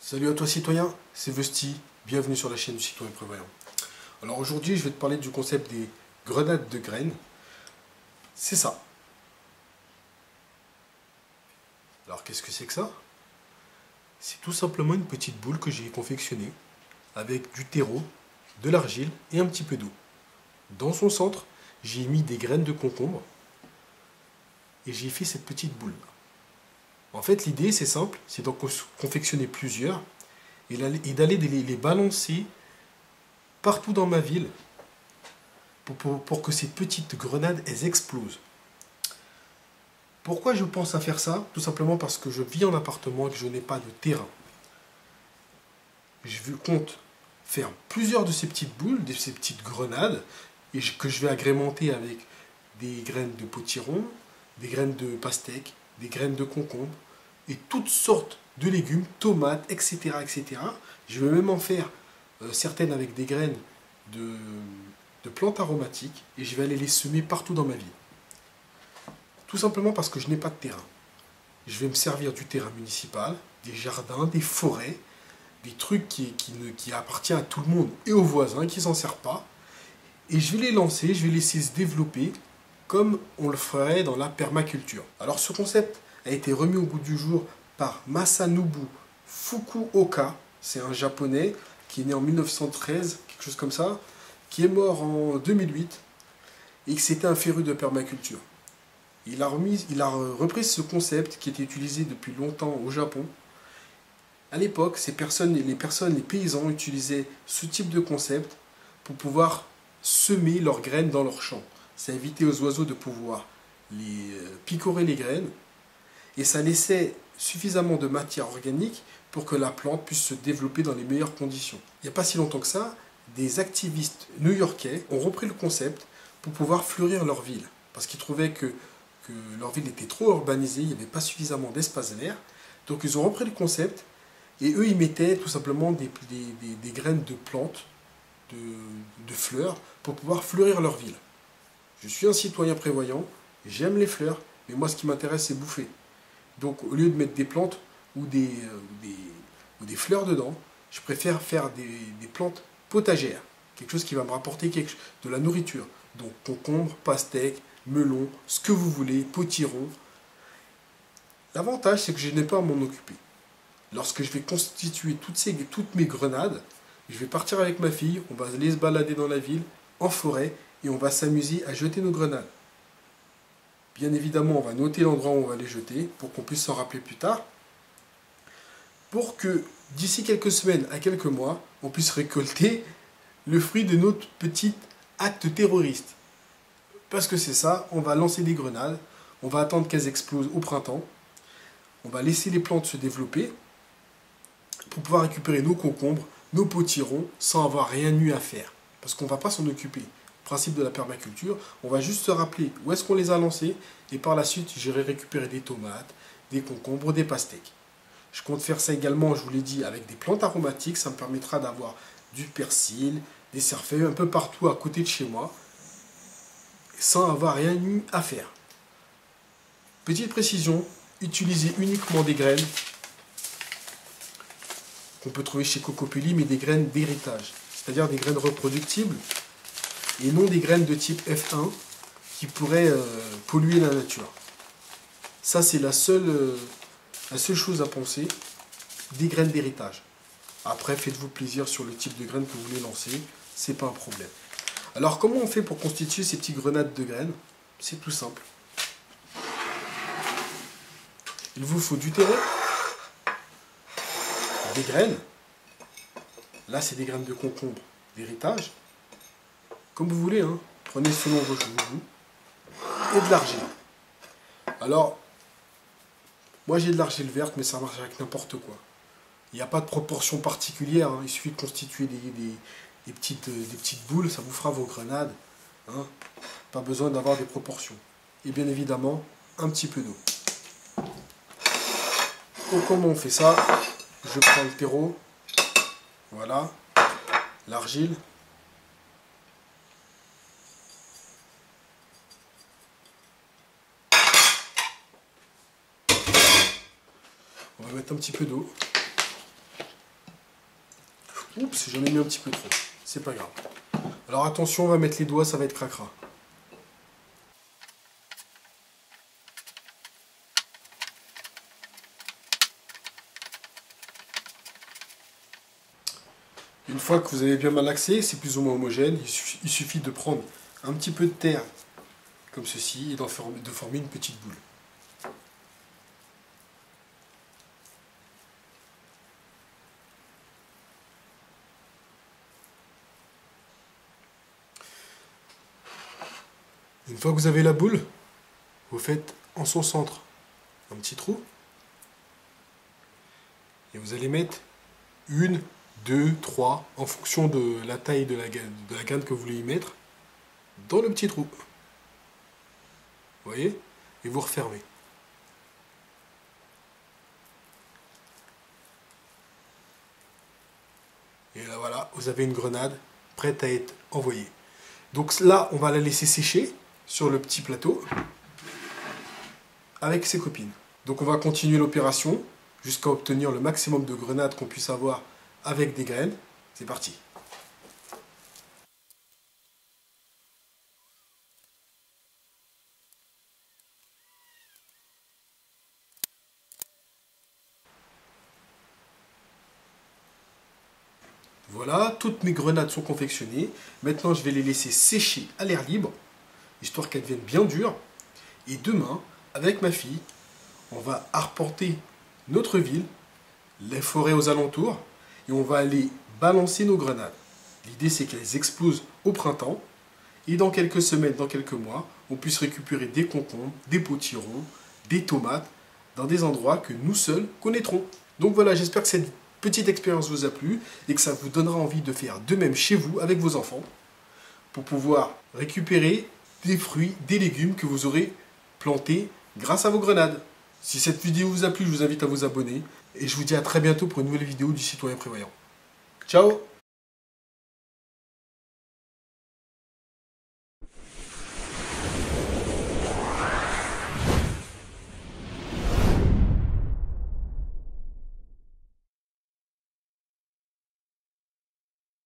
Salut à toi citoyen, c'est Vesti, bienvenue sur la chaîne du citoyen prévoyant. Alors aujourd'hui je vais te parler du concept des grenades de graines. C'est ça. Alors qu'est-ce que c'est que ça? C'est tout simplement une petite boule que j'ai confectionnée avec du terreau, de l'argile et un petit peu d'eau. Dans son centre, j'ai mis des graines de concombre et j'ai fait cette petite boule. En fait l'idée c'est simple, c'est d'en confectionner plusieurs et d'aller les balancer partout dans ma ville pour que ces petites grenades elles explosent. Pourquoi je pense à faire ça? Tout simplement parce que je vis en appartement et que je n'ai pas de terrain. Je compte faire plusieurs de ces petites boules, de ces petites grenades, que je vais agrémenter avec des graines de potiron, des graines de pastèque, des graines de concombre et toutes sortes de légumes, tomates, etc. etc. Je vais même en faire certaines avec des graines de plantes aromatiques et je vais aller les semer partout dans ma ville. Tout simplement parce que je n'ai pas de terrain. Je vais me servir du terrain municipal, des jardins, des forêts, des trucs qui appartiennent à tout le monde et aux voisins qui ne s'en servent pas. Et je vais les lancer, je vais laisser se développer comme on le ferait dans la permaculture. Alors ce concept a été remis au goût du jour par Masanobu Fukuoka. C'est un japonais qui est né en 1913, quelque chose comme ça, qui est mort en 2008 et que c'était un féru de permaculture. Il a repris ce concept qui était utilisé depuis longtemps au Japon. À l'époque, les paysans utilisaient ce type de concept pour pouvoir semer leurs graines dans leurs champs. Ça évitait aux oiseaux de pouvoir picorer les graines et ça laissait suffisamment de matière organique pour que la plante puisse se développer dans les meilleures conditions. Il n'y a pas si longtemps que ça, des activistes new-yorkais ont repris le concept pour pouvoir fleurir leur ville parce qu'ils trouvaient que leur ville était trop urbanisée, il n'y avait pas suffisamment d'espace vert. Donc ils ont repris le concept et eux ils mettaient tout simplement des graines de plantes, de fleurs, pour pouvoir fleurir leur ville. Je suis un citoyen prévoyant, j'aime les fleurs, mais moi ce qui m'intéresse c'est bouffer. Donc au lieu de mettre des plantes ou des fleurs dedans, je préfère faire des plantes potagères, quelque chose qui va me rapporter de la nourriture. Donc concombre, pastèque, melon, ce que vous voulez, potiron. L'avantage, c'est que je n'ai pas à m'en occuper. Lorsque je vais constituer toutes mes grenades, je vais partir avec ma fille, on va aller se balader dans la ville, en forêt, et on va s'amuser à jeter nos grenades. Bien évidemment, on va noter l'endroit où on va les jeter, pour qu'on puisse s'en rappeler plus tard, pour que d'ici quelques semaines à quelques mois, on puisse récolter le fruit de notre petit acte terroriste. Parce que c'est ça, on va lancer des grenades, on va attendre qu'elles explosent au printemps, on va laisser les plantes se développer pour pouvoir récupérer nos concombres, nos potirons, sans avoir rien eu à faire. Parce qu'on ne va pas s'en occuper. Principe de la permaculture, on va juste se rappeler où est-ce qu'on les a lancés, et par la suite, j'irai récupérer des tomates, des concombres, des pastèques. Je compte faire ça également, je vous l'ai dit, avec des plantes aromatiques, ça me permettra d'avoir du persil, des cerfeuilles un peu partout à côté de chez moi, sans avoir rien eu à faire. Petite précision, utilisez uniquement des graines qu'on peut trouver chez Cocopelli, mais des graines d'héritage, c'est-à-dire des graines reproductibles, et non des graines de type F1 qui pourraient polluer la nature. Ça, c'est la seule chose à penser, des graines d'héritage. Après, faites-vous plaisir sur le type de graines que vous voulez lancer, c'est pas un problème. Alors, comment on fait pour constituer ces petites grenades de graines? C'est tout simple. Il vous faut du terreau, des graines. Là, c'est des graines de concombre d'héritage. Comme vous voulez, hein. Prenez selon vos goûts. Et de l'argile. Alors, moi j'ai de l'argile verte, mais ça marche avec n'importe quoi. Il n'y a pas de proportion particulière, hein. Il suffit de constituer des petites boules, ça vous fera vos grenades. Hein. Pas besoin d'avoir des proportions. Et bien évidemment, un petit peu d'eau. Donc comment on fait ça? Je prends le terreau, voilà, l'argile. On va mettre un petit peu d'eau. Oups, j'en ai mis un petit peu trop. C'est pas grave. Alors attention, on va mettre les doigts, ça va être cracra. Une fois que vous avez bien malaxé, c'est plus ou moins homogène, il suffit de prendre un petit peu de terre, comme ceci, et de former une petite boule. Une fois que vous avez la boule, vous faites en son centre un petit trou, et vous allez mettre une, deux, trois, en fonction de la taille de la gaine que vous voulez y mettre, dans le petit trou. Vous voyez? Et vous refermez. Et là voilà, vous avez une grenade prête à être envoyée. Donc là, on va la laisser sécher sur le petit plateau avec ses copines. Donc on va continuer l'opération jusqu'à obtenir le maximum de grenades qu'on puisse avoir avec des graines. C'est parti. Voilà, toutes mes grenades sont confectionnées. Maintenant, je vais les laisser sécher à l'air libre, histoire qu'elles deviennent bien dures. Et demain, avec ma fille, on va arpenter notre ville, les forêts aux alentours, et on va aller balancer nos grenades. L'idée, c'est qu'elles explosent au printemps, et dans quelques semaines, dans quelques mois, on puisse récupérer des concombres, des potirons, des tomates, dans des endroits que nous seuls connaîtrons. Donc voilà, j'espère que cette petite expérience vous a plu, et que ça vous donnera envie de faire de même chez vous, avec vos enfants, pour pouvoir récupérer des fruits, des légumes que vous aurez plantés grâce à vos grenades. Si cette vidéo vous a plu, je vous invite à vous abonner, et je vous dis à très bientôt pour une nouvelle vidéo du Citoyen Prévoyant. Ciao!